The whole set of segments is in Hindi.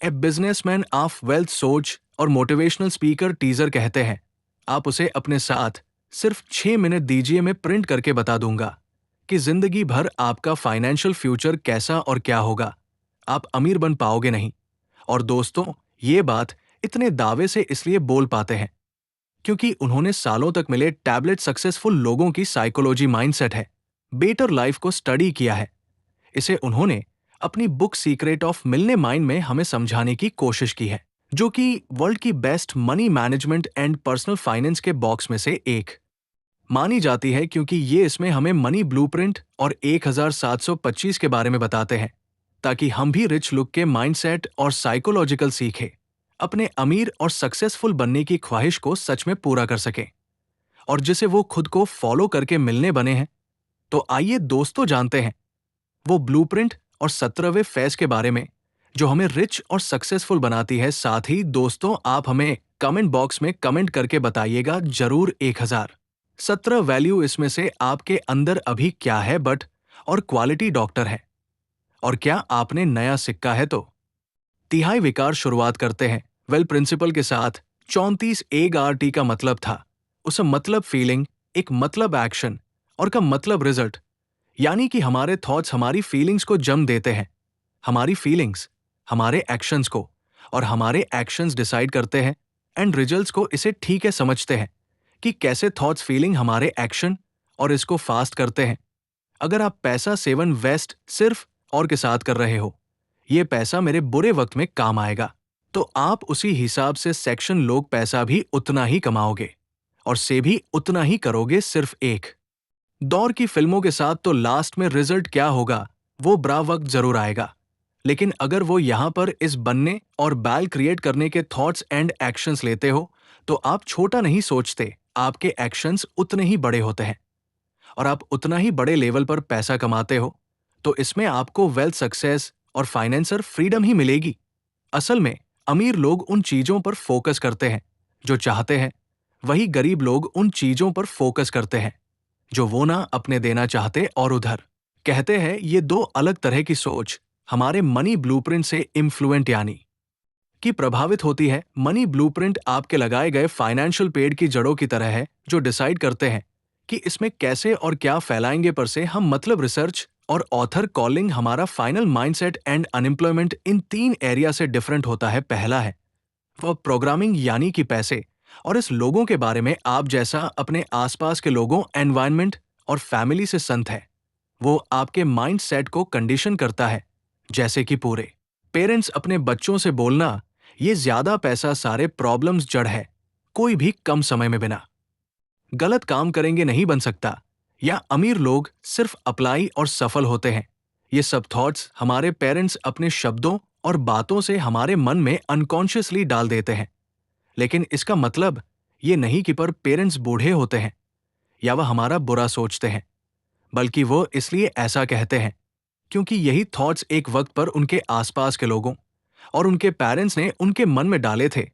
ए बिजनेसमैन ऑफ वेल्थ सोच और मोटिवेशनल स्पीकर टीजर कहते हैं, आप उसे अपने साथ सिर्फ 6 मिनट दीजिए, मैं प्रिंट करके बता दूंगा कि जिंदगी भर आपका फाइनेंशियल फ्यूचर कैसा और क्या होगा। आप अमीर बन पाओगे नहीं। और दोस्तों, ये बात इतने दावे से इसलिए बोल पाते हैं क्योंकि उन्होंने सालों तक मिले टैबलेट सक्सेसफुल लोगों की साइकोलॉजी माइंडसेट है, बेटर लाइफ को स्टडी किया है। इसे उन्होंने अपनी बुक सीक्रेट ऑफ मिलने माइंड में हमें समझाने की कोशिश की है, जो कि वर्ल्ड की best money management and personal finance के बॉक्स में से एक मानी जाती है, क्योंकि ये इसमें हमें मनी ब्लूप्रिंट और 1725 के बारे में बताते हैं, ताकि हम भी रिच लुक के माइंडसेट और साइकोलॉजिकल सीखें, अपने अमीर और सक्सेसफुल बनने की ख्वाहिश को सच में पूरा कर सकें, और जिसे वो खुद को फॉलो करके मिलने बने हैं। तो आइए दोस्तों, जानते हैं वो ब्लूप्रिंट और 17वें फेज के बारे में, जो हमें रिच और सक्सेसफुल बनाती है। साथ ही दोस्तों, आप हमें कमेंट बॉक्स में कमेंट करके बताइएगा जरूर 1017 वैल्यू इसमें से आपके अंदर अभी क्या है बट और क्वालिटी डॉक्टर है, और क्या आपने नया सिक्का है। तो तिहाई विकार शुरुआत करते हैं वेल प्रिंसिपल के साथ। 34 ART का मतलब था, उसे मतलब फीलिंग, एक मतलब एक्शन और का मतलब रिजल्ट, यानी कि हमारे थॉट्स हमारी फीलिंग्स को जन्म देते हैं, हमारी फीलिंग्स हमारे एक्शंस को, और हमारे एक्शंस डिसाइड करते हैं एंड रिजल्ट्स को। इसे ठीक है समझते हैं कि कैसे थॉट्स फीलिंग हमारे एक्शन और इसको फास्ट करते हैं। अगर आप पैसा सेवन वेस्ट सिर्फ और के साथ कर रहे हो, ये पैसा मेरे बुरे वक्त में काम आएगा, तो आप उसी हिसाब से सेक्शन लोग पैसा भी उतना ही कमाओगे और से भी उतना ही करोगे। सिर्फ एक दौर की फिल्मों के साथ तो लास्ट में रिजल्ट क्या होगा वो बुरा वक्त जरूर आएगा, लेकिन अगर वो यहां पर इस बनने और बैल क्रिएट करने के थॉट्स एंड एक्शंस लेते हो, तो आप छोटा नहीं सोचते, आपके एक्शंस उतने ही बड़े होते हैं और आप उतना ही बड़े लेवल पर पैसा कमाते हो। तो इसमें आपको वेल्थ, सक्सेस और फाइनेंसर फ्रीडम ही मिलेगी। असल में अमीर लोग उन चीजों पर फोकस करते हैं जो चाहते हैं, वही गरीब लोग उन चीजों पर फोकस करते हैं जो वो ना अपने देना चाहते। और उधर कहते हैं ये दो अलग तरह की सोच हमारे मनी ब्लूप्रिंट से इन्फ्लुएंट यानी कि प्रभावित होती है। मनी ब्लूप्रिंट आपके लगाए गए फाइनेंशियल पेड़ की जड़ों की तरह है, जो डिसाइड करते हैं कि इसमें कैसे और क्या फैलाएंगे। पर से हम मतलब रिसर्च और ऑथर कॉलिंग हमारा final mindset and unemployment in 3 area से डिफरेंट होता है। पहला है वो प्रोग्रामिंग, यानी कि पैसे, और इस लोगों के बारे में आप जैसा अपने आसपास के लोगों, एनवायरनमेंट और फैमिली से संत है। वो आपके माइंड सेट को कंडीशन करता है, जैसे कि पूरे पेरेंट्स अपने बच्चों से बोलना, ये ज्यादा पैसा सारे प्रॉब्लम्स जड़ है, कोई भी कम समय में बिना गलत काम करेंगे नहीं बन सकता, या अमीर लोग सिर्फ अप्लाई और सफल होते हैं। ये सब थॉट्स हमारे पेरेंट्स अपने शब्दों और बातों से हमारे मन में अनकॉन्शियसली डाल देते हैं। लेकिन इसका मतलब ये नहीं कि पर पेरेंट्स बूढ़े होते हैं या वह हमारा बुरा सोचते हैं, बल्कि वो इसलिए ऐसा कहते हैं क्योंकि यही थॉट्स एक वक्त पर उनके आसपास के लोगों और उनके पेरेंट्स ने उनके मन में डाले थे।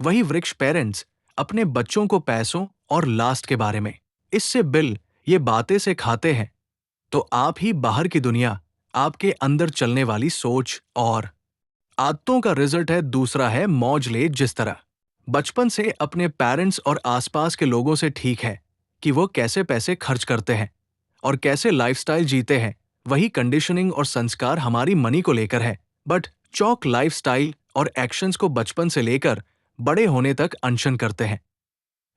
वही वृक्ष पेरेंट्स अपने बच्चों को पैसों और लास्ट के बारे में इससे बिल ये बातें से खाते हैं। तो आप ही बाहर की दुनिया आपके अंदर चलने वाली सोच और आदतों का रिजल्ट है। दूसरा है मौज ले, जिस तरह बचपन से अपने पेरेंट्स और आसपास के लोगों से ठीक है कि वो कैसे पैसे खर्च करते हैं और कैसे लाइफस्टाइल जीते हैं, वही कंडीशनिंग और संस्कार हमारी मनी को लेकर है। बट चौक लाइफस्टाइल और एक्शंस को बचपन से लेकर बड़े होने तक अनशन करते हैं।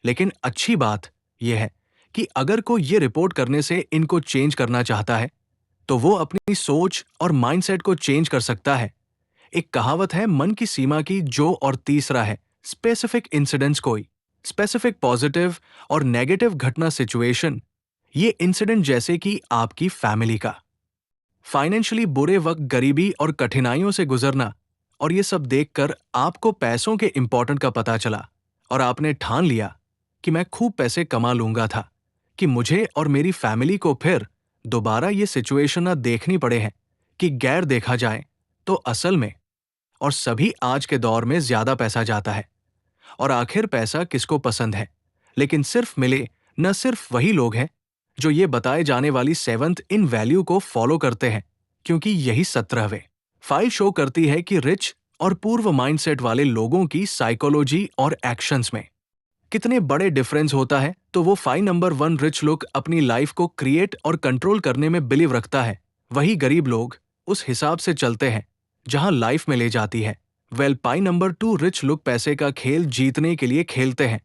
लेकिन अच्छी बात यह है कि अगर कोई ये रिपोर्ट करने से इनको चेंज करना चाहता है, तो वो अपनी सोच और माइंडसेट को चेंज कर सकता है। एक कहावत है मन की सीमा की जो, और तीसरा है स्पेसिफिक इंसिडेंट्स। कोई स्पेसिफिक पॉजिटिव और नेगेटिव घटना सिचुएशन, ये इंसिडेंट जैसे कि आपकी फैमिली का फाइनेंशियली बुरे वक्त, गरीबी और कठिनाइयों से गुजरना, और ये सब देखकर आपको पैसों के इंपॉर्टेंट का पता चला और आपने ठान लिया कि मैं खूब पैसे कमा लूंगा था, कि मुझे और मेरी फैमिली को फिर दोबारा ये सिचुएशन ना देखनी पड़े हैं कि गैर देखा जाए तो असल में और सभी आज के दौर में ज्यादा पैसा जाता है। और आखिर पैसा किसको पसंद है, लेकिन सिर्फ मिले न सिर्फ वही लोग हैं जो ये बताए जाने वाली 7th इन वैल्यू को फॉलो करते हैं, क्योंकि यही 17वें फाइल शो करती है कि रिच और पूर्व माइंडसेट वाले लोगों की साइकोलॉजी और एक्शंस में कितने बड़े डिफरेंस होता है, तो वो 5 नंबर 1 रिच लोग अपनी लाइफ को क्रिएट और कंट्रोल करने में बिलीव रखता है। वही गरीब लोग उस हिसाब से चलते हैं जहां लाइफ में ले जाती है। वेल, 5 नंबर 2 रिच लोग पैसे का खेल जीतने के लिए खेलते हैं।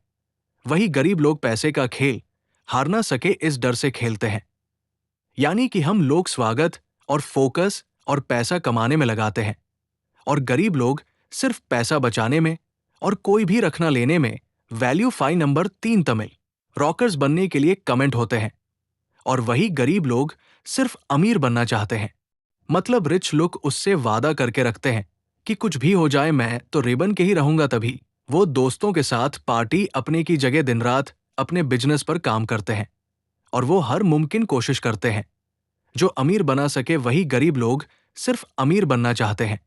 वही गरीब लोग पैसे का खेल हार ना सके इस डर से खेलते हैं। यानी कि हम लोग स्वागत और फोकस और पैसा कमाने में लगाते हैं, और गरीब लोग सिर्फ पैसा बचाने में और कोई भी रखना लेने में। वैल्यू 5 नंबर 3 तमिल रॉकर्स बनने के लिए कमेंट होते हैं, और वही गरीब लोग सिर्फ अमीर बनना चाहते हैं। मतलब रिच लोग उससे वादा करके रखते हैं कि कुछ भी हो जाए मैं तो रिबन के ही रहूंगा। तभी वो दोस्तों के साथ पार्टी अपने की जगह दिन रात अपने बिजनेस पर काम करते हैं, और वो हर मुमकिन कोशिश करते हैं जो अमीर बना सके। वही गरीब लोग सिर्फ अमीर बनना चाहते हैं,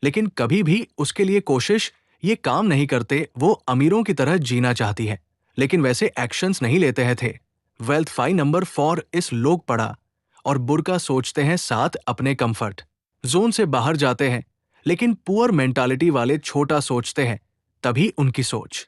लेकिन कभी भी उसके लिए कोशिश ये काम नहीं करते। वो अमीरों की तरह जीना चाहती है, लेकिन वैसे एक्शंस नहीं लेते हैं थे। वेल्थ 5 नंबर 4 इस लोग पड़ा और बुरका सोचते हैं, साथ अपने कंफर्ट जोन से बाहर जाते हैं, लेकिन पुअर मेंटालिटी वाले छोटा सोचते हैं। तभी उनकी सोच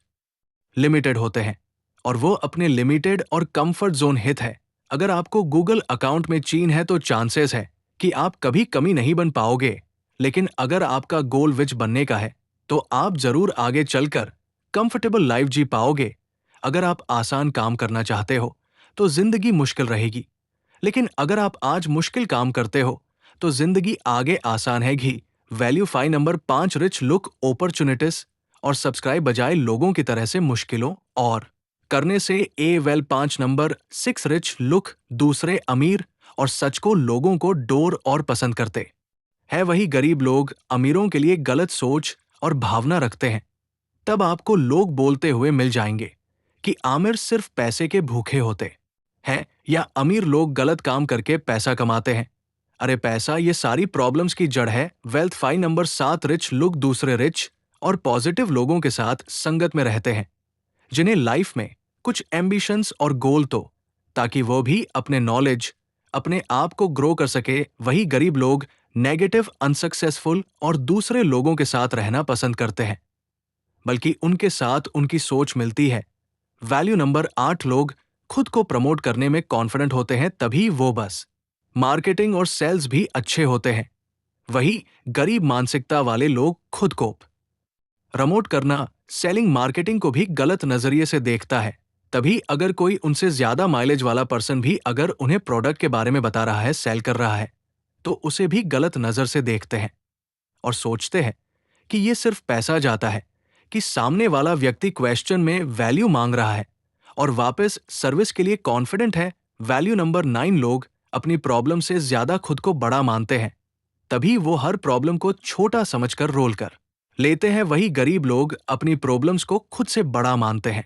लिमिटेड होते हैं, और वो अपने लिमिटेड और कंफर्ट जोन हित है। अगर आपको गूगल अकाउंट में चीन है तो चांसेस है कि आप कभी कमी नहीं बन पाओगे, लेकिन अगर आपका गोल विच बनने का है तो आप जरूर आगे चलकर कंफर्टेबल लाइफ जी पाओगे। अगर आप आसान काम करना चाहते हो तो जिंदगी मुश्किल रहेगी, लेकिन अगर आप आज मुश्किल काम करते हो तो जिंदगी आगे आसान है घी। Value 5 number 5 rich look opportunities और सब्सक्राइब बजाय लोगों की तरह से मुश्किलों और करने से। A well 5 number 6 rich look दूसरे अमीर और सच को लोगों को डोर और पसंद करते है। वही गरीब लोग अमीरों के लिए गलत सोच और भावना रखते हैं। तब आपको लोग बोलते हुए मिल जाएंगे कि आमिर सिर्फ पैसे के भूखे होते हैं, या अमीर लोग गलत काम करके पैसा कमाते हैं। अरे पैसा ये सारी प्रॉब्लम्स की जड़ है। वेल्थ 5 नंबर 7 रिच लोग दूसरे रिच और पॉजिटिव लोगों के साथ संगत में रहते हैं, जिन्हें लाइफ में कुछ एम्बिशंस और गोल तो, ताकि वो भी अपने नॉलेज अपने आप को ग्रो कर सके। वही गरीब लोग नेगेटिव अनसक्सेसफुल और दूसरे लोगों के साथ रहना पसंद करते हैं, बल्कि उनके साथ उनकी सोच मिलती है। वैल्यू नंबर 8 लोग खुद को प्रमोट करने में कॉन्फिडेंट होते हैं, तभी वो बस मार्केटिंग और सेल्स भी अच्छे होते हैं। वही गरीब मानसिकता वाले लोग खुद को प्रमोट करना, सेलिंग मार्केटिंग को भी गलत नजरिए से देखता है। तभी अगर कोई उनसे ज्यादा माइलेज वाला पर्सन भी अगर उन्हें प्रोडक्ट के बारे में बता रहा है, सेल कर रहा है, तो उसे भी गलत नजर से देखते हैं और सोचते हैं कि ये सिर्फ पैसा जाता है, कि सामने वाला व्यक्ति क्वेश्चन में वैल्यू मांग रहा है और वापस सर्विस के लिए कॉन्फिडेंट है। वैल्यू नंबर 9 लोग अपनी प्रॉब्लम से ज्यादा खुद को बड़ा मानते हैं, तभी वो हर प्रॉब्लम को छोटा समझकर रोल कर लेते हैं। वही गरीब लोग अपनी प्रॉब्लम्स को खुद से बड़ा मानते हैं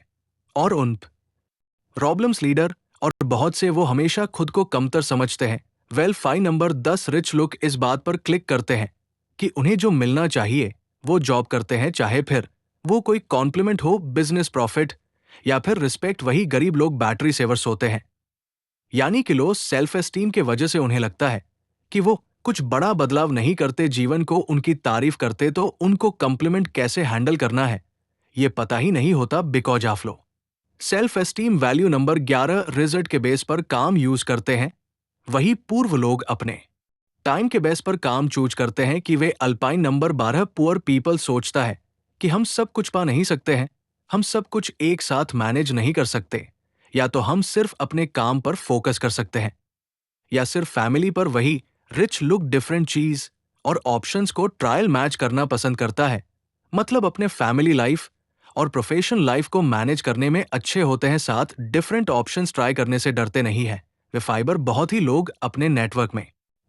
और उन प्रॉब्लम्स लीडर और बहुत से वो हमेशा खुद को कमतर समझते हैं। वेल 5 नंबर 10 रिच लोग इस बात पर क्लिक करते हैं कि उन्हें जो मिलना चाहिए वो जॉब करते हैं, चाहे फिर वो कोई कॉम्प्लीमेंट हो, बिजनेस प्रॉफिट या फिर रिस्पेक्ट। वही गरीब लोग बैटरी सेवर्स होते हैं, यानी कि लो सेल्फ एस्टीम के वजह से उन्हें लगता है कि वो कुछ बड़ा बदलाव नहीं करते जीवन को उनकी तारीफ करते तो उनको कॉम्प्लीमेंट कैसे हैंडल करना है ये पता ही नहीं होता। Because of low self esteem. Value number 11 result के बेस पर काम यूज करते हैं। वही पूर्व लोग अपने टाइम के बेस पर काम चूज करते हैं कि वे अल्पाइन नंबर 12 पुअर पीपल सोचता है कि हम सब कुछ पा नहीं सकते हैं, हम सब कुछ एक साथ मैनेज नहीं कर सकते, या तो हम सिर्फ अपने काम पर फोकस कर सकते हैं या सिर्फ फैमिली पर। वही रिच लुक डिफरेंट चीज और ऑप्शंस को ट्रायल मैच करना पसंद करता है, मतलब अपने फैमिली लाइफ और प्रोफेशनल लाइफ को मैनेज करने में अच्छे होते हैं, साथ डिफरेंट ऑप्शंस ट्राई करने से डरते नहीं है। वे फाइबर बहुत ही लोग अपने नेटवर्क में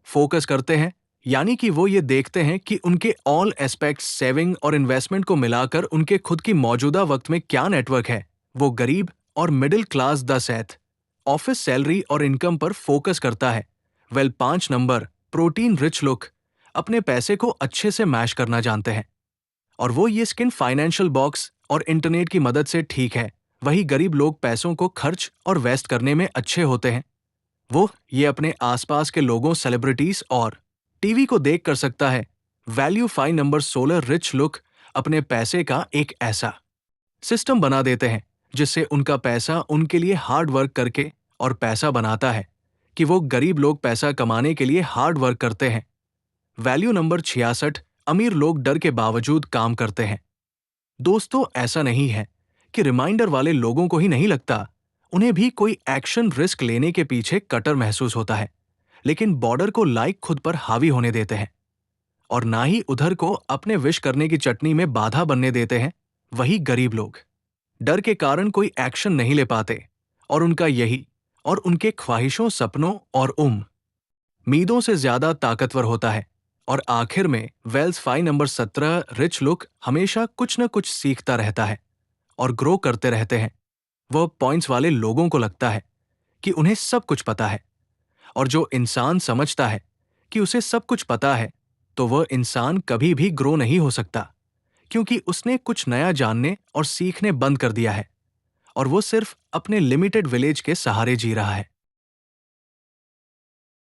फोकस करते हैं, यानी कि वो ये देखते हैं कि उनके ऑल एस्पेक्ट्स सेविंग और इन्वेस्टमेंट को मिलाकर उनके खुद की मौजूदा वक्त में क्या नेटवर्क है। वो गरीब और मिडिल क्लास 10 ऑफिस सैलरी और इनकम पर फोकस करता है। Well 5 number protein rich look अपने पैसे को अच्छे से मैश करना जानते हैं, और वो ये स्किन फाइनेंशियल बॉक्स और इंटरनेट की मदद से ठीक है। वही गरीब लोग पैसों को खर्च और वेस्ट करने में अच्छे होते हैं। वो ये अपने आसपास के लोगों, सेलिब्रिटीज और टीवी को देख कर सकता है। वैल्यू 5 नंबर 16 रिच लुक अपने पैसे का एक ऐसा सिस्टम बना देते हैं जिससे उनका पैसा उनके लिए हार्ड वर्क करके और पैसा बनाता है कि वो गरीब लोग पैसा कमाने के लिए हार्ड वर्क करते हैं। वैल्यू नंबर 66 अमीर लोग डर के बावजूद काम करते हैं। दोस्तों, ऐसा नहीं है कि रिमाइंडर वाले लोगों को ही नहीं लगता, उन्हें भी कोई एक्शन रिस्क लेने के पीछे कटर महसूस होता है, लेकिन बॉर्डर को लाइक खुद पर हावी होने देते हैं और ना ही उधर को अपने विश करने की चटनी में बाधा बनने देते हैं। वही गरीब लोग डर के कारण कोई एक्शन नहीं ले पाते और उनका यही और उनके ख्वाहिशों, सपनों और उम्मीदों से ज्यादा ताकतवर होता है। और आखिर में वेल्स 5 नंबर 17 रिच लुक हमेशा कुछ न कुछ सीखता रहता है और ग्रो करते रहते हैं। वह पॉइंट्स वाले लोगों को लगता है कि उन्हें सब कुछ पता है, और जो इंसान समझता है कि उसे सब कुछ पता है, तो वह इंसान कभी भी ग्रो नहीं हो सकता, क्योंकि उसने कुछ नया जानने और सीखने बंद कर दिया है और वो सिर्फ अपने लिमिटेड विलेज के सहारे जी रहा है।